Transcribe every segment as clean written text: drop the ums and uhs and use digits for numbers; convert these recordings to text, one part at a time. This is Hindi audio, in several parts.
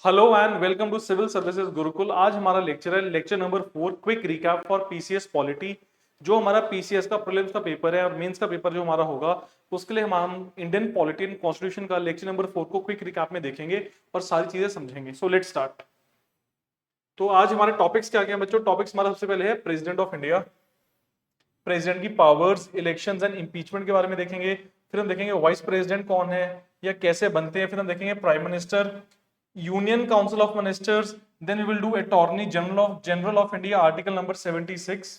Hello and welcome to civil services Gurukul. आज हमारा लेक्चर है lecture number 4, quick recap for PCS polity. जो हमारा पीसीएस का प्रीलिम्स का पेपर है और मेंस का पेपर जो हमारा होगा उसके लिए हम इंडियन पॉलिटी एंड कॉन्स्टिट्यूशन का लेक्चर नंबर 4 को क्विक रिकैप में देखेंगे और सारी चीजें समझेंगे। So let's start. तो आज हमारे टॉपिक्स क्या क्या हैं बच्चों? टॉपिक्स हमारा सबसे पहले है प्रेसिडेंट ऑफ इंडिया, प्रेसिडेंट की पावर्स, इलेक्शंस एंड इंपीचमेंट के बारे में देखेंगे। फिर हम देखेंगे वाइस प्रेसिडेंट कौन है या कैसे बनते हैं। फिर हम देखेंगे prime minister, union council of ministers, then we will do attorney general of India article number 76।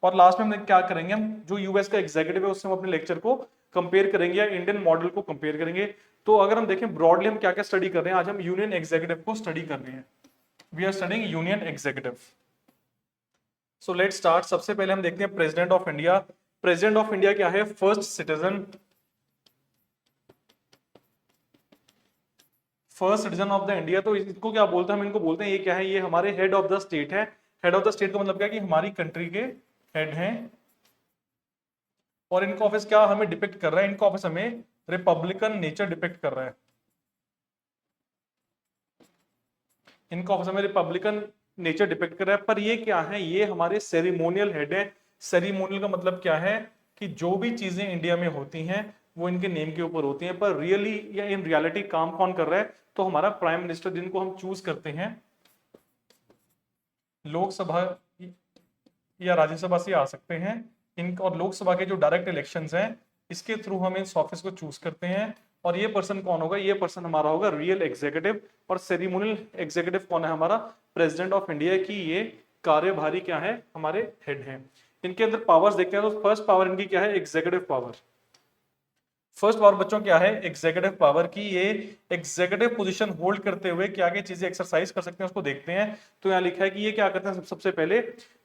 और लास्ट में हम क्या करेंगे, हम जो यूएस का एग्जीक्यूटिव है उससे हम अपने लेक्चर को कंपेयर करेंगे या इंडियन मॉडल को कंपेयर करेंगे। तो अगर हम देखें ब्रॉडली हम क्या क्या स्टडी कर रहे हैं, आज हम यूनियन एग्जीक्यूटिव को स्टडी कर रहे हैं। We are studying union executive. So let start. सबसे पहले हम देखते हैं president of India. President of India क्या है? First citizen, first citizen of the India. तो इसको क्या बोलते हैं? हम इनको बोलते हैं, ये क्या है? ये हमारे हेड ऑफ द स्टेट है। हेड ऑफ द स्टेट का मतलब क्या है कि हमारी कंट्री के हेड हैं। और इनका ऑफिस क्या हमें डिपिक्ट कर रहा है? इनका ऑफिस हमें रिपब्लिकन नेचर डिपिक्ट कर रहा है। इनका ऑफिस हमें रिपब्लिकन नेचर डिपिक्ट कर रहा है। पर ये क्या है? ये हमारे सेरिमोनियल हेड है। सेरिमोनियल का मतलब क्या है कि जो भी चीजें इंडिया में होती हैं वो इनके नेम के ऊपर होती हैं, पर रियली या इन रियलिटी काम कौन कर रहा है? तो हमारा प्राइम मिनिस्टर, जिनको हम चूज करते हैं लोकसभा या राज्यसभा से आ सकते हैं। इन और लोकसभा के जो डायरेक्ट इलेक्शंस हैं इसके थ्रू हम इस ऑफिस को चूज करते हैं। और ये पर्सन कौन होगा? ये पर्सन हमारा होगा रियल एग्जीक्यूटिव। और सेरिमोनियल एग्जीक्यूटिव कौन है? हमारा प्रेसिडेंट ऑफ इंडिया की ये कार्यभारी क्या है? हमारे हेड हैं। इनके अंदर पावर्स देखते हैं तो फर्स्ट पावर इनकी क्या है? Executive power. फर्स्ट पावर बच्चों क्या है? एग्जीक्यूटिव पावर की ये एग्जीक्यूटिव पोजीशन होल्ड करते हुए क्या क्या चीजें एक्सरसाइज कर सकते हैं उसको देखते हैं। तो यहाँ लिखा है कि ये क्या करते हैं? सबसे पहले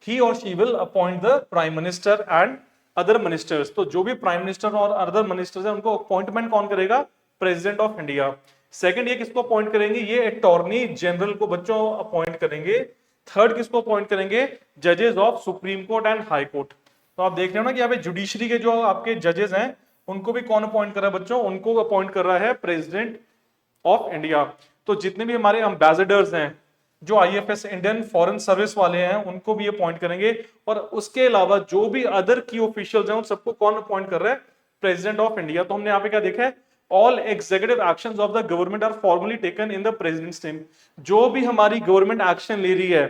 ही और she will appoint the prime minister and other ministers. तो जो भी प्राइम मिनिस्टर और अदर मिनिस्टर्स हैं उनको अपॉइंटमेंट कौन करेगा? President of India. सेकंड, ये किसको अपॉइंट करेंगे? ये अटॉर्नी जनरल को बच्चों अपॉइंट करेंगे। थर्ड, किसको अपॉइंट करेंगे? जजेस of supreme court and high court. तो आप देख रहे हो ना कि यहाँ पे जुडिशरी के जो आपके जजेस हैं उनको भी कौन अपॉइंट कर रहा है बच्चों? उनको अपॉइंट कर रहा है प्रेसिडेंट ऑफ इंडिया। तो जितने भी हमारे एम्बेसडर्स हैं, जो आईएफएस इंडियन फॉरेन सर्विस वाले हैं, उनको भी अपॉइंट करेंगे। और उसके अलावा जो भी अदर की ऑफिशियल्स हैं उन सबको कौन अपॉइंट कर रहा है? President of India. तो हमने यहाँ पे क्या देखा है? All executive actions of the government are formally taken in the president's name. जो भी हमारी गवर्नमेंट एक्शन ले रही है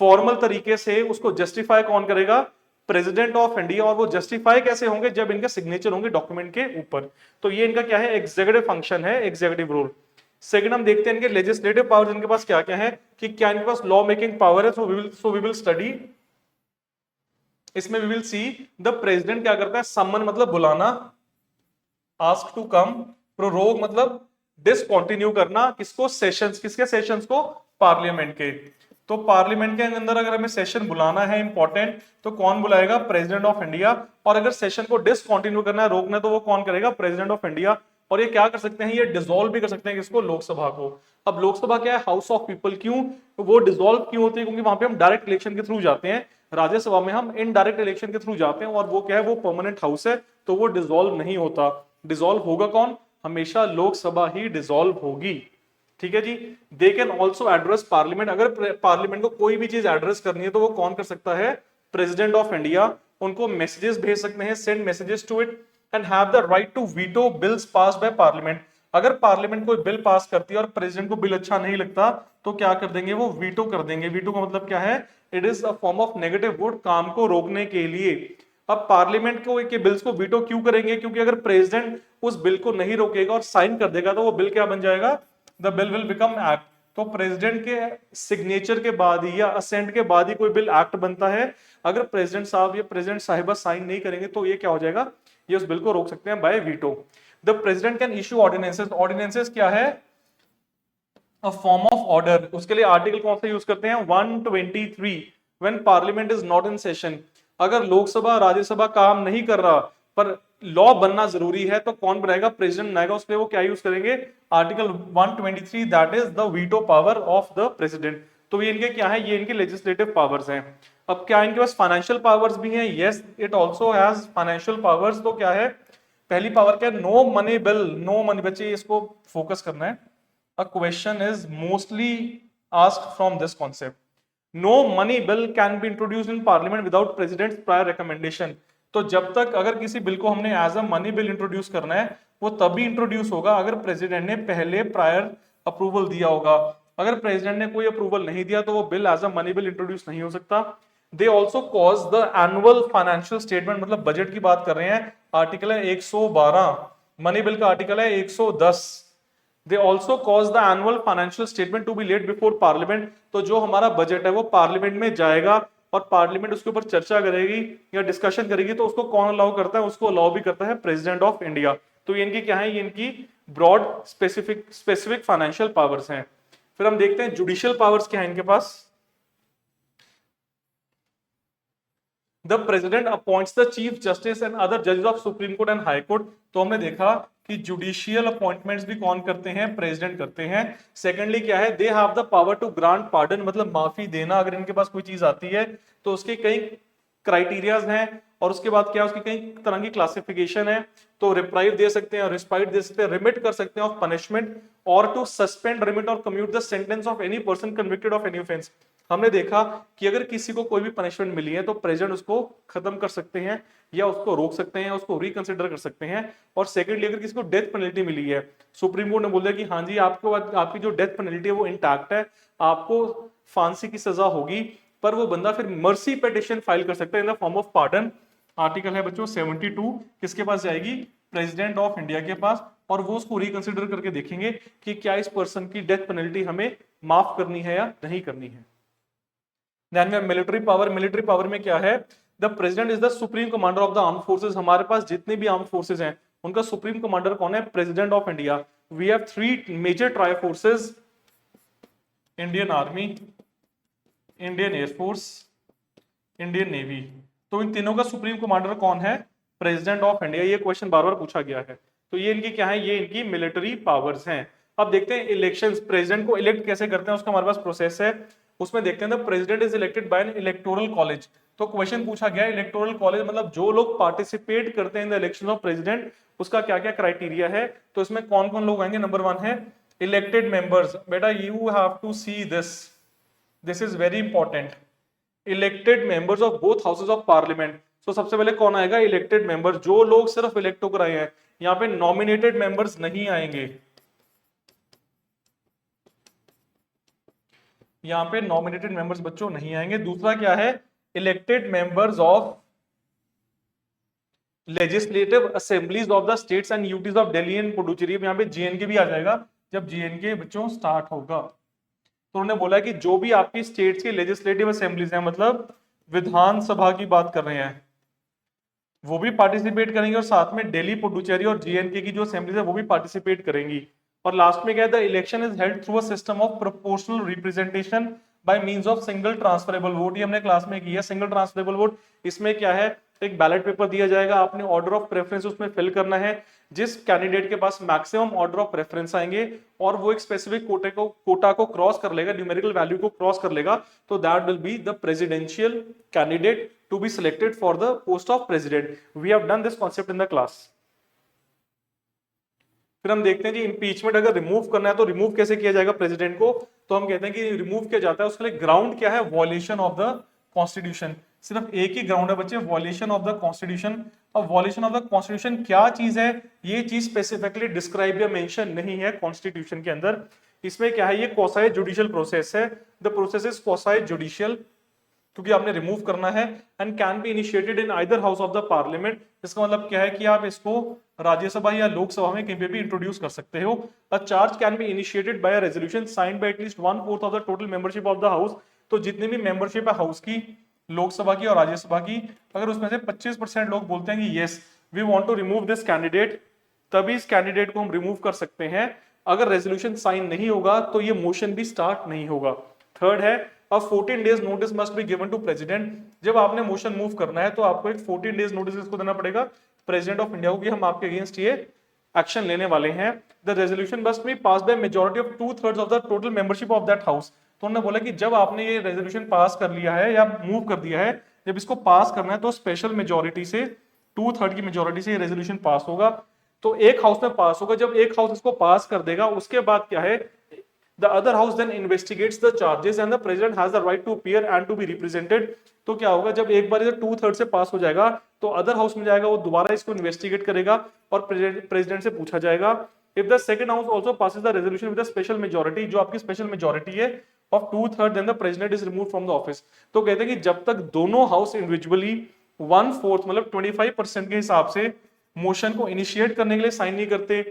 फॉर्मल तरीके से उसको जस्टिफाई कौन करेगा? President of India. और वो जस्टिफाई कैसे होंगे? जब इनके सिग्नेचर होंगे डॉक्यूमेंट के ऊपर। तो ये इनका क्या है? एग्जीक्यूटिव फंक्शन है, एग्जीक्यूटिव रोल। सेकंड, हम देखते हैं इनके लेजिस्लेटिव पावर्स इनके पास क्या क्या है, कि क्या इनके पास लॉ मेकिंग पावर है। So we will study. इसमें we will see the president क्या करता है? समन मतलब बुलाना, आस्क टू कम, प्रोरोग मतलब डिसकंटिन्यू करना। किसको? सेशंस। किसके सेशंस को? पार्लियामेंट के। तो पार्लियामेंट के अंदर अगर हमें सेशन बुलाना है इंपॉर्टेंट, तो कौन बुलाएगा? President of India. और अगर सेशन को डिसकंटिन्यू करना है, रोकना है, तो वो कौन करेगा? President of India. और ये क्या कर सकते हैं? ये डिसॉल्व भी कर सकते हैं। किसको? लोकसभा को। अब लोकसभा क्या है? House of people. क्यों वो डिसॉल्व क्यों होती है? क्योंकि वहां पे हम डायरेक्ट इलेक्शन के थ्रू जाते हैं। राज्यसभा में हम इनडायरेक्ट इलेक्शन के थ्रू जाते हैं और वो क्या है? वो परमानेंट हाउस है, तो वो डिसॉल्व नहीं होता। डिसॉल्व होगा कौन? हमेशा लोकसभा ही डिसॉल्व होगी। ठीक है जी। They can also address parliament. अगर पार्लियामेंट को कोई भी चीज एड्रेस करनी है तो वो कौन कर सकता है? President of India. उनको मैसेजेस भेज सकते हैं, send messages to it, and have the right to veto bills pass by parliament. अगर पार्लियामेंट कोई बिल पास करती है और प्रेसिडेंट को बिल अच्छा नहीं लगता तो क्या कर देंगे? वो वीटो कर देंगे। वीटो का मतलब क्या है? It is a form of negative vote, काम को रोकने के लिए। अब पार्लियामेंट को के बिल्स को वीटो क्यों करेंगे? क्योंकि अगर प्रेसिडेंट उस बिल को नहीं रोकेगा और साइन कर देगा तो वो बिल क्या बन जाएगा? The bill will become act. तो प्रेसिडेंट के सिग्नेचर के बाद ही या असेंट के बाद ही कोई बिल एक्ट बनता है। अगर प्रेसिडेंट साहब या प्रेसिडेंट साहिबा साइन नहीं करेंगे तो ये क्या हो जाएगा? ये उस बिल को रोक सकते हैं by veto. The president can issue ordinances. Ordinances क्या है? A form of order. उसके लिए आर्टिकल कौन सा यूज करते हैं? 123। When parliament is not in session. अगर लोकसभा राज्यसभा काम नहीं कर रहा पर लॉ बनना जरूरी है तो कौन बनाएगा? प्रेसिडेंट बनाएगा। उसके लिए वो क्या यूज करेंगे? Article 123, that is the veto power of the president. तो ये इनके क्या है? ये इनके लेजिस्लेटिव पावर्स हैं। अब क्या इनके पास फाइनेंशियल पावर्स भी हैं? Yes, it also has financial powers. तो क्या है? पहली पावर क्या है? No money bill. No money, बच्चे इसको फोकस करना है। a question is mostly asked from this concept. No money bill can be introduced in parliament without president's prior recommendation. तो जब तक अगर किसी बिल को हमने as a money bill introduce करना है वो तभी इंट्रोड्यूस होगा अगर प्रेसिडेंट ने पहले प्रायर अप्रूवल दिया होगा। अगर प्रेसिडेंट ने कोई अप्रूवल नहीं दिया तो वो bill as a money bill introduce नहीं हो सकता। They also cause the annual financial statement, मतलब बजट की बात कर रहे हैं, आर्टिकल है 112, मनी बिल का आर्टिकल है 110। They also cause the annual financial statement to be laid before parliament. तो जो हमारा बजट है वो पार्लियामेंट में जाएगा और पार्लियामेंट उसके ऊपर चर्चा करेगी या डिस्कशन करेगी, तो उसको कौन अलाउ करता है? उसको अलाउ भी करता है प्रेसिडेंट ऑफ इंडिया। तो ये इनकी क्या है? ये इनकी ब्रॉड स्पेसिफिक फाइनेंशियल पावर्स हैं। फिर हम देखते हैं जुडिशियल पावर्स क्या है इनके पास। The president appoints the chief justice and other जजेस of supreme court and high court. तो हमने देखा कि जुडिशियल अपॉइंटमेंट्स भी कौन करते हैं? प्रेसिडेंट करते हैं। सेकेंडली क्या है? They have the power to grant pardon, मतलब माफी देना। अगर इनके पास कोई चीज आती है तो उसके कई क्राइटेरियाज हैं और उसके बाद क्या, उसकी कई तरह की क्लासिफिकेशन है। तो रिप्राइव दे सकते हैं, रिस्पाइट दे सकते हैं, रिमिट कर सकते हैं ऑफ पनिशमेंट, और टू सस्पेंड, रिमिट और commute the sentence of any person convicted of any offence. हमने देखा कि अगर किसी को कोई भी पनिशमेंट मिली है तो प्रेसिडेंट उसको खत्म कर सकते हैं या उसको रोक सकते हैं, उसको रिकंसिडर कर सकते हैं। और सेकेंडली अगर किसी को डेथ पेनल्टी मिली है, सुप्रीम कोर्ट ने बोला कि हाँ जी आपको आपकी जो डेथ पेनल्टी है वो इंटैक्ट है, आपको फांसी की सजा होगी, पर वो बंदा फिर मर्सी पिटीशन फाइल कर सकता है in the form of pardon. Article है बच्चों 72, किसके पास जाएगी? प्रेसिडेंट ऑफ इंडिया के पास, और वो उसको रिकंसिडर करके देखेंगे कि क्या इस पर्सन की डेथ पेनल्टी हमें माफ करनी है या नहीं करनी है। देन में मिलिट्री पावर। मिलिट्री पावर में क्या है? The president is the supreme commander of the arm forces. हमारे पास जितने भी आर्म फोर्सेज हैं उनका सुप्रीम कमांडर कौन है? President of India. We have 3 major tri forces, Indian army, Indian air force, Indian navy. तो इन तीनों का सुप्रीम कमांडर कौन है? President of India. ये क्वेश्चन बार बार पूछा गया है। तो ये इनकी क्या है? ये इनकी मिलिट्री पावर्स हैं। अब देखते हैं इलेक्शंस, प्रेसिडेंट को इलेक्ट कैसे करते हैं उसका हमारे पास प्रोसेस है। उसमें देखते हैं the president is elected by N electoral college. तो क्वेश्चन पूछा गया इलेक्टोरल कॉलेज मतलब जो लोग पार्टिसिपेट करते हैं in the election of president, उसका क्या क्या क्राइटेरिया है। तो इसमें कौन कौन लोग आएंगे? नंबर 1 है इलेक्टेड मेंबर्स। बेटा you have to see this is very important. Elected members of both houses of parliament. तो सबसे पहले कौन आएगा? इलेक्टेड मेंबर, जो लोग सिर्फ इलेक्ट होकर आए हैं। यहाँ पे नॉमिनेटेड मेंबर्स नहीं आएंगे, यहाँ पे नॉमिनेटेड मेंबर्स बच्चों नहीं आएंगे। दूसरा क्या है? Elected members of legislative assemblies of the states and UTs of Delhi and Puducherry. यहाँ पे जेएनके भी आ जाएगा जब जेएनके बच्चों स्टार्ट होगा। तो उन्होंने बोला कि जो भी आपकी स्टेट्स के लेजिस्लेटिव असेंबलीज हैं, मतलब विधानसभा की बात कर रहे हैं, वो भी पार्टिसिपेट करेंगे, और साथ में दिल्ली, पुडुचेरी और जेएनके की जो असेंबलीज है वो भी पार्टिसिपेट करेंगी। और लास्ट में क्या है? The election is held through a system of proportional representation by means of single transferable vote. ये हमने क्लास में किया सिंगल ट्रांसफरेबल वोट। इसमें क्या है? एक बैलेट पेपर दिया जाएगा, आपने ऑर्डर ऑफ प्रेफरेंस उसमें फिल करना है। जिस कैंडिडेट के पास मैक्सिमम ऑर्डर ऑफ प्रेफरेंस आएंगे और वो एक स्पेसिफिक कोटा को क्रॉस कर लेगा, न्यूमेरिकल वैल्यू को क्रॉस कर लेगा, तो that will be the presidential candidate to be selected for the post of president. We have done this concept in the class. फिर हम देखते हैं कि इंपीचमेंट अगर रिमूव करना है तो रिमूव कैसे किया जाएगा प्रेसिडेंट को। तो हम कहते हैं कि रिमूव किया जाता है, उसके लिए ग्राउंड क्या है? Violation of the constitution. सिर्फ एक ही ग्राउंड है बच्चे, वॉल्यूशन ऑफ द कॉन्स्टिट्यूशन। अब वॉल्यूशन ऑफ द कॉन्स्टिट्यूशन क्या चीज है? ये चीज स्पेसिफिकली डिस्क्राइब या मेंशन नहीं है कॉन्स्टिट्यूशन के अंदर। इसमें क्या है? ये क्वासी जुडिशियल प्रोसेस है। The process is quasi judicial क्योंकि आपने रिमूव करना है। And can be initiated in either house of the parliament. इसका मतलब क्या है कि आप इसको राज्यसभा या लोकसभा में कहीं पे भी इंट्रोड्यूस कर सकते हो। A charge can be initiated by a resolution signed by at least 1/4 of the total membership of the house. तो जितनी भी मेंबरशिप है हाउस की, लोकसभा की और राज्यसभा की, अगर उसमें से 25% लोग बोलते हैं कि yes we want to remove this candidate, तभी इस कैंडिडेट को हम रिमूव कर सकते हैं। अगर रेजोल्यूशन साइन नहीं होगा तो ये मोशन भी स्टार्ट नहीं होगा। थर्ड है अब 14 days notice must be given to president. जब आपने मोशन मूव करना है तो आपको एक 14 डेज नोटिस इसको देना पड़ेगा प्रेसिडेंट ऑफ इंडिया को कि हम आपके अगेंस्ट ये एक्शन लेने वाले हैं। The resolution must be pass by majority of 2/3 of the total membership of that house. तो उन्होंने बोला कि जब आपने ये रेजोल्यूशन पास कर लिया है या मूव कर दिया है, जब इसको पास करना है तो स्पेशल मेजोरिटी से 2/3 की मेजोरिटी से ये रेजोल्यूशन पास होगा। तो एक हाउस में पास होगा, जब एक हाउस इसको पास कर देगा उसके बाद क्या है? The other house then investigates the charges and the president has the right to appear and to be represented. तो क्या होगा, जब एक बार 2/3 से पास हो जाएगा तो अदर हाउस में जाएगा, वो दोबारा इसको इन्वेस्टिगेट करेगा और प्रेसिडेंट से पूछा जाएगा. If the second house also passes the resolution with a special majority, जो आपकी स्पेशल मेजोरिटी है of 2/3, then the president is removed from the office. तो कहते हैं कि जब तक दोनों हाउस इंडिविजुअली 1/4 मतलब 25% के हिसाब से मोशन को इनिशिएट करने के लिए साइन नहीं करते,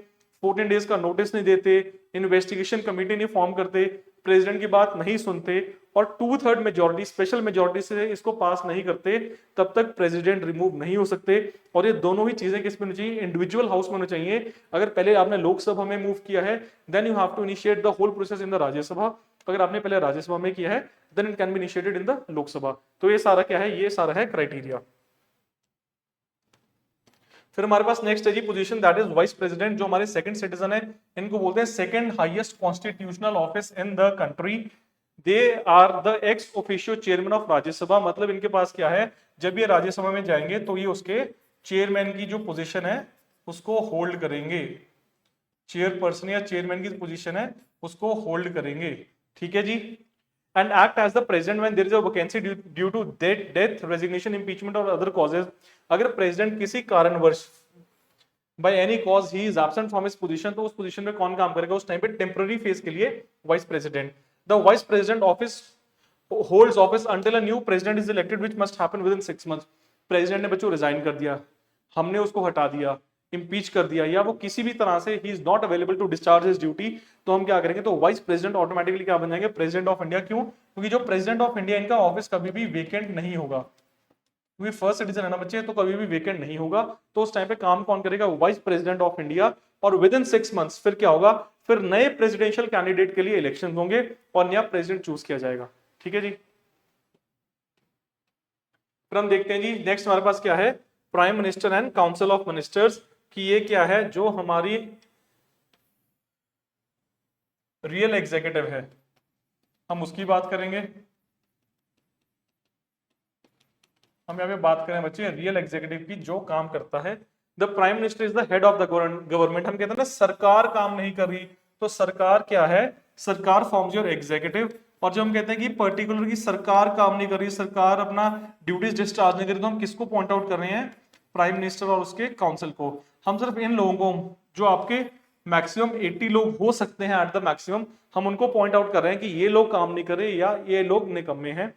14 डेज का नोटिस नहीं देते, इन्वेस्टिगेशन कमेटी नहीं फॉर्म करते, प्रेसिडेंट की बात नहीं सुनते और 2/3 मेजोरिटी स्पेशल मेजोरिटी से इसको पास नहीं करते, तब तक प्रेसिडेंट रिमूव नहीं हो सकते. और ये दोनों ही चीजें किस में होनी चाहिए, इंडिविजुअल हाउस में होनी चाहिए. अगर पहले आपने लोकसभा में मूव किया है then you have to initiate the whole process in the Rajya Sabha. अगर आपने पहले राज्यसभा में किया है then it can be initiated in the Lok Sabha. तो ये सारा क्या है, ये सारा है क्राइटेरिया. फिर हमारे पास नेक्स्ट है जी position, that is vice president, जो हमारे सेकंड सिटीजन है. इनको बोलते हैं second highest constitutional office in the country. They are the ex officio chairman of Rajya Sabha. मतलब इनके पास क्या है, जब ये राज्यसभा में जाएंगे तो ये उसके चेयरमैन की जो पोजीशन है उसको होल्ड करेंगे. चेयरपर्सन या चेयरमैन की पोजीशन है उसको होल्ड करेंगे. ठीक है जी. And act as the president when there is a vacancy due to death, resignation, impeachment और अदर कॉजेज. अगर प्रेसिडेंट किसी कारणवश by any cause he is absent from his position, तो उस पोजीशन में कौन काम करेगा उस टाइम पे, टेम्पररी फेज के लिए vice president. The vice president office holds office until a new president is elected which must happen with in 6 months. President ने बच्चों रिजाइन कर दिया, हमने उसको हटा दिया, इंपीच कर दिया, या वो किसी भी तरह से he is not available to discharge his duty, तो हम क्या करेंगे, तो वाइस प्रेसिडेंट ऑटोमेटिकली क्या बन जाएंगे, प्रेसिडेंट ऑफ इंडिया. क्यों? क्योंकि जो प्रेसिडेंट ऑफ इंडिया इनका ऑफिस कभी भी वेकेंट नहीं होगा, क्योंकि फर्स्ट सिटीजन है ना बच्चे, तो कभी भी वेकेंट नहीं होगा. तो उस टाइम पे काम कौन करेगा, वाइस प्रेसिडेंट ऑफ इंडिया. और विद इन 6 मंथ्स फिर क्या होगा, फिर नए प्रेसिडेंशियल कैंडिडेट के लिए इलेक्शन होंगे और नया प्रेसिडेंट चूज किया जाएगा. ठीक है जी. फिर हम देखते हैं जी नेक्स्ट हमारे पास क्या है, prime minister and council of ministers. कि ये क्या है, जो हमारी रियल एग्जीक्यूटिव है हम उसकी बात करेंगे. हम यहाँ पे बात करें बच्चे रियल एग्जीक्यूटिव की, जो काम करता है. The prime minister is the head of the government. हम कहते हैं ना सरकार काम नहीं कर रही, तो सरकार क्या है, सरकार फॉर्म्स योर एग्जीक्यूटिव. और जो हम कहते हैं कि पर्टिकुलर की सरकार काम नहीं कर रही, सरकार अपना ड्यूटीज डिस्चार्ज नहीं कर रही, तो हम किसको पॉइंट आउट कर रहे हैं, प्राइम मिनिस्टर और उसके काउंसिल को. हम सिर्फ इन लोगों को, जो आपके मैक्सिमम 80 लोग हो सकते हैं एट द मैक्सिमम, हम उनको पॉइंट आउट कर रहे हैं कि ये लोग काम नहीं कर रहे या ये लोग निकम्मे हैं.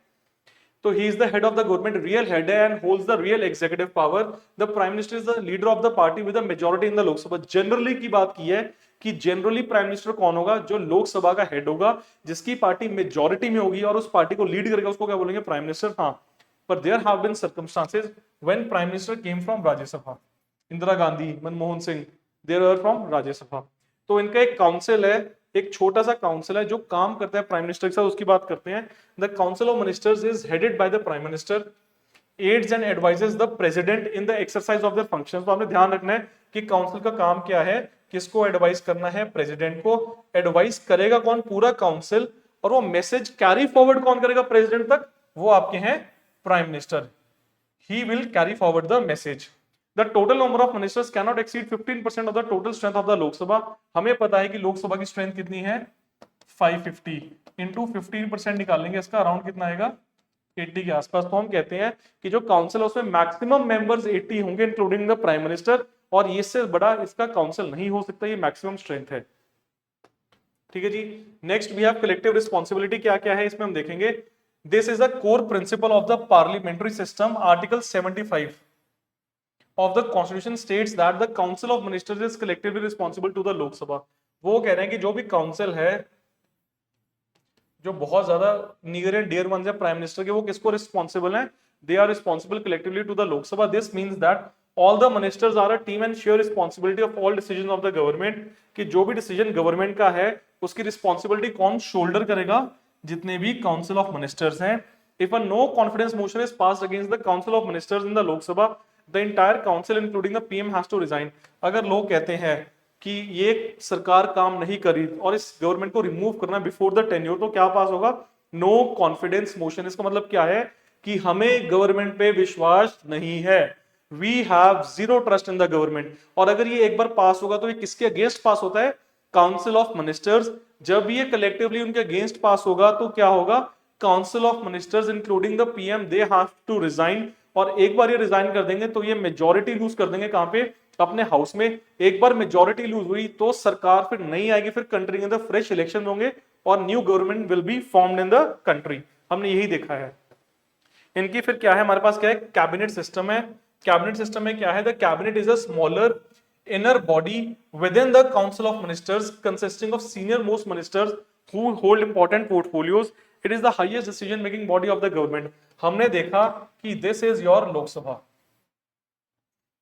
तो he is the head of the government, real head है, and holds the real executive power. The prime minister is the leader of the party with the majority in the Lok Sabha. Generally की बात की है कि जनरली प्राइम मिनिस्टर कौन होगा, जो लोकसभा का हेड होगा, जिसकी पार्टी मेजॉरिटी में होगी और उस पार्टी को लीड करेगा, उसको क्या बोलेंगे, प्राइम मिनिस्टर. हाँ, पर there have been circumstances when prime minister came from Rajya Sabha. Indira Gandhi, Manmohan Singh, there are from Rajya Sabha. तो इनका एक काउंसिल है, एक छोटा सा काउंसिल है जो काम करता है प्राइम मिनिस्टर के साथ, उसकी बात करते हैं. The council of ministers is headed by the prime minister, aids and advises the president in the exercise of their functions. तो आपने ध्यान रखना है कि काउंसिल का काम क्या है, किसको एडवाइस करना है, प्रेसिडेंट को. एडवाइस करेगा कौन, पूरा काउंसिल. और वो मैसेज कैरी फॉरवर्ड कौन करेगा प्रेसिडेंट तक, वो आपके हैं prime minister. He will carry forward the message. The total number of ministers cannot exceed 15% of the total strength of the लोक सभा. हमें पता है कि लोकसभा की स्ट्रेंथ कितनी है, 550 इंटू 15% निकालेंगे, इसका अराउंड कितना आएगा, 80 के आसपास. तो हम कहते हैं कि जो काउंसिल है उसमें मैक्सिमम मेंबर्स 80 होंगे इंक्लूडिंग द प्राइम मिनिस्टर, और इससे बड़ा इसका काउंसिल नहीं हो सकता, ये मैक्सिमम स्ट्रेंथ है. ठीक है जी. Next we have collective responsibility. क्या क्या है इसमें हम देखेंगे. This is the core principle of the parliamentary system. Article 75 of the constitution states that the council of ministers is collectively responsible to the लोक सभा. वो कह रहे हैं कि जो भी काउंसिल है, जो बहुत ज्यादा नियर एंड डियर वंस है प्राइम मिनिस्टर के, वो किसको रिस्पॉन्सिबल हैं, they are responsible collectively to the Lok Sabha. This means that all the ministers are a team and share responsibility of all decision of the government. कि जो भी डिसीजन गवर्नमेंट का है उसकी रिस्पॉन्सिबिलिटी कौन शोल्डर करेगा, जितने भी काउंसिल ऑफ मिनिस्टर्स हैं. If a no confidence motion is passed against the council of ministers in the Lok Sabha, the entire council including the PM has to resign. अगर लोग कहते हैं कि ये सरकार काम नहीं करी और इस गवर्नमेंट को रिमूव करना बिफोर द टेन्योर, तो क्या पास होगा, नो कॉन्फिडेंस मोशन. इसका मतलब क्या है कि हमें गवर्नमेंट पे विश्वास नहीं है, we have zero trust in the government. और अगर ये एक बार पास होगा तो ये किसके अगेंस्ट पास होता है, काउंसिल ऑफ मिनिस्टर्स, जब ये कलेक्टिवली उनके अगेंस्ट पास होगा तो क्या होगा, council of ministers including the PM they have to resign, और एक बार ये रिजाइन कर देंगे तो ये मेजॉरिटी लूज कर देंगे कहां पे, अपने हाउस में। एक बार मेजॉरिटी लूज हुई तो सरकार फिर नहीं आएगी, फिर कंट्री के अंदर फ्रेश इलेक्शन होंगे और new government will be formed in the country. हमने यही देखा है। इनकी फिर क्या है, हमारे पास क्या है, कैबिनेट सिस्टम है। कैबिनेट सिस्टम में क्या है, the cabinet is a smaller inner body within the council of ministers consisting of senior most ministers who hold important portfolios. It is the highest decision making body of the government. हमने देखा कि this is your लोकसभा,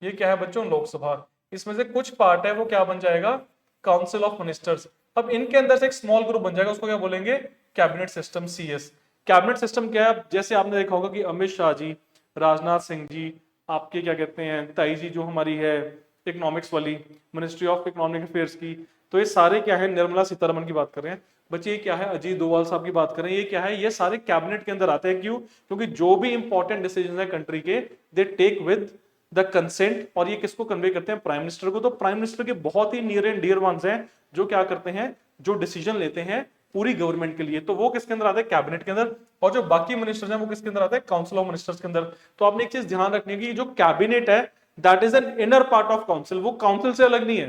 ये क्या है बच्चों, लोकसभा। इसमें से कुछ पार्ट है वो क्या बन जाएगा, काउंसिल ऑफ मिनिस्टर्स। अब इनके अंदर से एक स्मॉल ग्रुप बन जाएगा, उसको क्या बोलेंगे, cabinet system, CS. Cabinet system क्या है, जैसे आपने देखा होगा कि अमित शाह जी, राजनाथ सिंह जी, आपके क्या कहते हैं ताई जी जो हमारी है इकोनॉमिक्स वाली, मिनिस्ट्री ऑफ इकोनॉमिक अफेयर्स की, तो ये सारे क्या है, निर्मला सीतारमण की बात कर रहे हैं बच्चे, ये क्या है, अजीत डोभाल साहब की बात करें, ये क्या है, ये सारे कैबिनेट के अंदर आते हैं। क्यों, क्योंकि जो भी इंपॉर्टेंट डिसीजन है कंट्री के, they take with the consent, और ये किसको कन्वे करते हैं, प्राइम मिनिस्टर को। तो प्राइम मिनिस्टर के बहुत ही नियर एंड डियर वंस हैं जो क्या करते हैं, जो डिसीजन लेते हैं पूरी गवर्नमेंट के लिए, तो वो किसके अंदर आते हैं, कैबिनेट के अंदर। और जो बाकी मिनिस्टर्स हैं वो किसके अंदर आते हैं, काउंसिल ऑफ मिनिस्टर्स के अंदर। तो आपने एक चीज ध्यान रखनी है कि जो कैबिनेट है that is an inner part of council, वो काउंसिल से अलग नहीं है,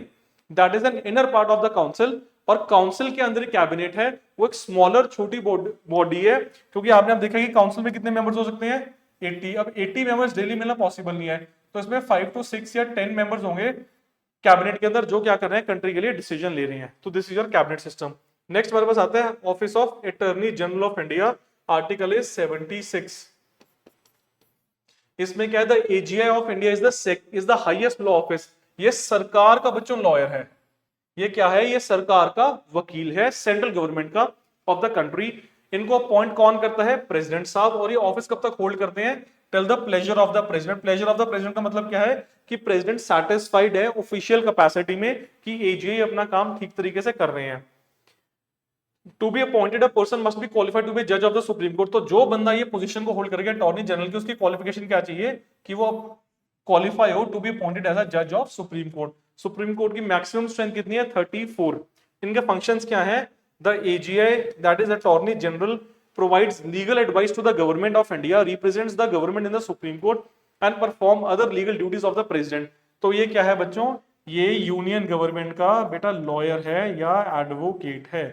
that is an inner part of the council. और काउंसिल के अंदर कैबिनेट है, वो एक स्मॉलर छोटी बॉडी है, क्योंकि आपने अब देखा कि काउंसिल में कितने मेंबर्स हो सकते हैं, 80। अब 80 मेंबर्स डेली मिलना पॉसिबल नहीं है, तो इसमें 5 to 6 या 10 मेंबर्स होंगे कैबिनेट के अंदर जो क्या कर रहे हैं, कंट्री के लिए डिसीजन ले रहे हैं। तो this is your cabinet system. Next हमारे पास आता है office of attorney general of India, article is 76। इसमें क्या है, the AGI of India is the highest law office. ये सरकार का बच्चों लॉयर है, ये क्या है, ये सरकार का वकील है, सेंट्रल गवर्नमेंट का ऑफ द कंट्री। इनको अपॉइंट कौन करता है, प्रेसिडेंट साहब, और ये ऑफिस कब तक होल्ड करते हैं, till the pleasure of the president. Pleasure of the president का मतलब क्या है कि प्रेसिडेंट सैटिस्फाइड है ऑफिशियल कैपेसिटी में कि एजीआई अपना काम ठीक तरीके से कर रहे हैं। To be appointed a person must be qualified to be जज ऑफ द सुप्रीम कोर्ट। तो जो बंदा ये पोजीशन को होल्ड करेगा अटॉर्नी जनरल की, उसकी क्वालिफिकेशन क्या चाहिए कि वो क्वालिफाई हो to be appointed as a जज of supreme court. Supreme court की मैक्सिमम स्ट्रेंथ कितनी है, 34। इनके फंक्शंस क्या है, the AGI that is attorney general provides legal advice to the government of India, represents the government in the supreme court and perform other legal duties of the president. तो ये क्या है बच्चों, ये यूनियन गवर्नमेंट का बेटा लॉयर है या एडवोकेट है,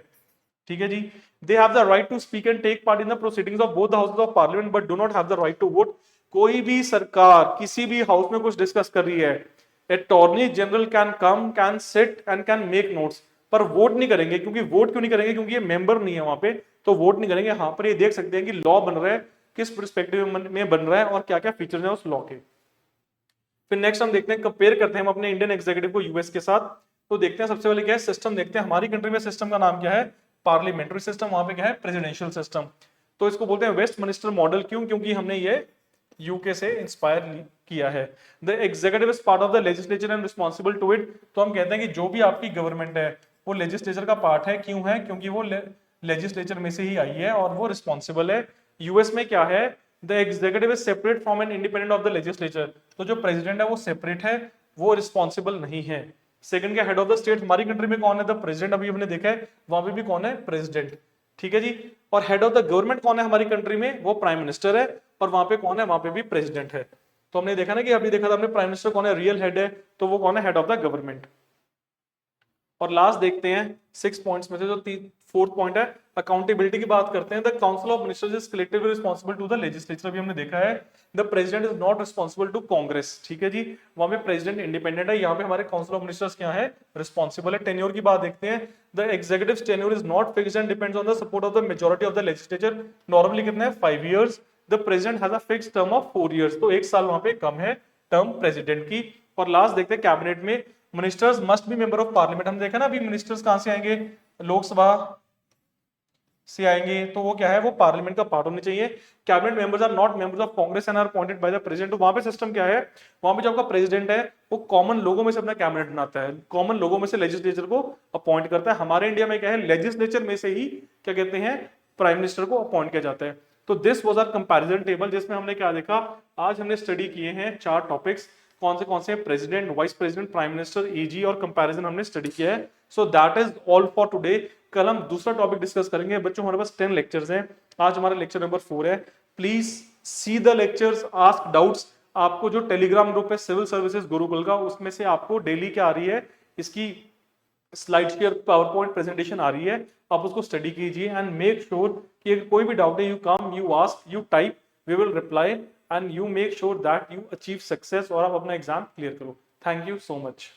ठीक है जी। They have the right to speak and take part in the proceedings of both the houses of parliament but do not have the right to vote. कोई भी सरकार किसी भी हाउस में कुछ डिस्कस कर रही है, attorney general can come, can sit and can make notes, पर वोट नहीं करेंगे। क्योंकि वोट क्यों नहीं करेंगे, क्योंकि ये मेंबर नहीं है वहां पे, तो वोट नहीं करेंगे। यहाँ पर ये देख सकते हैं कि लॉ बन रहा है, किस परस्पेक्टिव में बन रहा है और क्या क्या फीचर्स हैं उस लॉ के। फिर नेक्स्ट हम देखते हैं, कंपेयर करते हैं हम अपने इंडियन एग्जीक्यूटिव को यूएस के साथ। तो देखते हैं सबसे पहले क्या है, सिस्टम देखते हैं। हमारी कंट्री में सिस्टम का नाम क्या है, पार्लियामेंट्री सिस्टम, वहां पे क्या है, प्रेसिडेंशियल सिस्टम। तो इसको बोलते हैं वेस्टमिनिस्टर मॉडल। क्यों, क्योंकि हमने ये यूके से इंस्पायर किया है। The executive is part of the legislature and responsible to it. तो हम कहते हैं कि जो भी आपकी गवर्नमेंट है वो लेजिस्लेचर का पार्ट है। क्यों है, क्योंकि वो लेजिस्लेचर में से ही आई है और वो रिस्पॉन्सिबल है। यूएस में क्या है, the executive is separate from an independent of the legislature. तो जो प्रेसिडेंट है वो सेपरेट है, वो रिस्पॉन्सिबल नहीं है। सेकंड क्या, हेड ऑफ द स्टेट। हमारी कंट्री में कौन है, द प्रेसिडेंट। अभी हमने देखा है वहां पे भी कौन है, प्रेसिडेंट, ठीक है जी। और हेड ऑफ द गवर्नमेंट कौन है हमारी कंट्री में, वो प्राइम मिनिस्टर है। और वहां पे कौन है, वहां पे भी प्रेसिडेंट है। तो हमने देखा ना कि अभी देखा था हमने प्राइम मिनिस्टर कौन है, रियल हेड है, तो वो कौन है, हेड ऑफ द गवर्नमेंट। और लास्ट देखते हैं 6 पॉइंट्स में से जो 4th पॉइंट है, अकाउंटेबिलिटी की बात करते हैं। The council of ministers is collectively responsible to the legislature. अभी हमने देखा है the president is not responsible to Congress, ठीक है जी। वहां पे प्रेसिडेंट इंडिपेंडेंट है, यहाँ पे हमारे काउंसिल ऑफ मिनिस्टर्स क्या है, रिस्पांसिबल है। टेन्योर की बात देखते हैं। The executive tenure is not fixed and depends on the support of the majority of the legislature. Normally कितना है, 5 years. The president has a fixed term of 4 years, तो 1 साल वहां पे कम है टर्म प्रेसिडेंट की। और लास्ट देखते हैं कैबिनेट में, ministers must be member of parliament. हम देखा ना अभी मिनिस्टर्स कहां से आएंगे, लोकसभा से आएंगे, तो वो क्या है, वो पार्लियामेंट का पार्ट होने चाहिए। Cabinet members are not members of Congress and are appointed by the president. तो वहां पे सिस्टम क्या है, वहां पे जो आपका प्रेसिडेंट है वो कॉमन लोगों में से अपना कैबिनेट बनाता है, कॉमन लोगों में से लेजिस्लेचर को अपॉइंट करता है। हमारे इंडिया में क्या है, लेजिस्लेचर में से ही क्या कहते हैं, प्राइम मिनिस्टर को अपॉइंट किया जाता है। तो this was our comparison table, जिसमें हमने क्या देखा, आज हमने स्टडी किए हैं 4 टॉपिक्स। कौन से president, vice president, prime minister, AG और कंपैरिजन हमने स्टडी किया है so that is all for today. कल हम दूसरा टॉपिक डिस्कस करेंगे। बच्चों हमारे पास 10 लेक्चर्स हैं, आज हमारा लेक्चर नंबर 4 है। Please see the lectures, ask doubts. आपको जो टेलीग्राम ग्रुप है सिविल सर्विसेज गुरुकुल का, उसमें से आपको डेली क्या आ रही है, इसकी slide share PowerPoint presentation आ रही है, आप उसको स्टडी कीजिए एंड मेक श्योर कि अगर कोई भी डाउट है, you come, you ask, you type, we will reply and you make sure that you achieve success और आप अपना एग्जाम क्लियर करो। Thank you so much.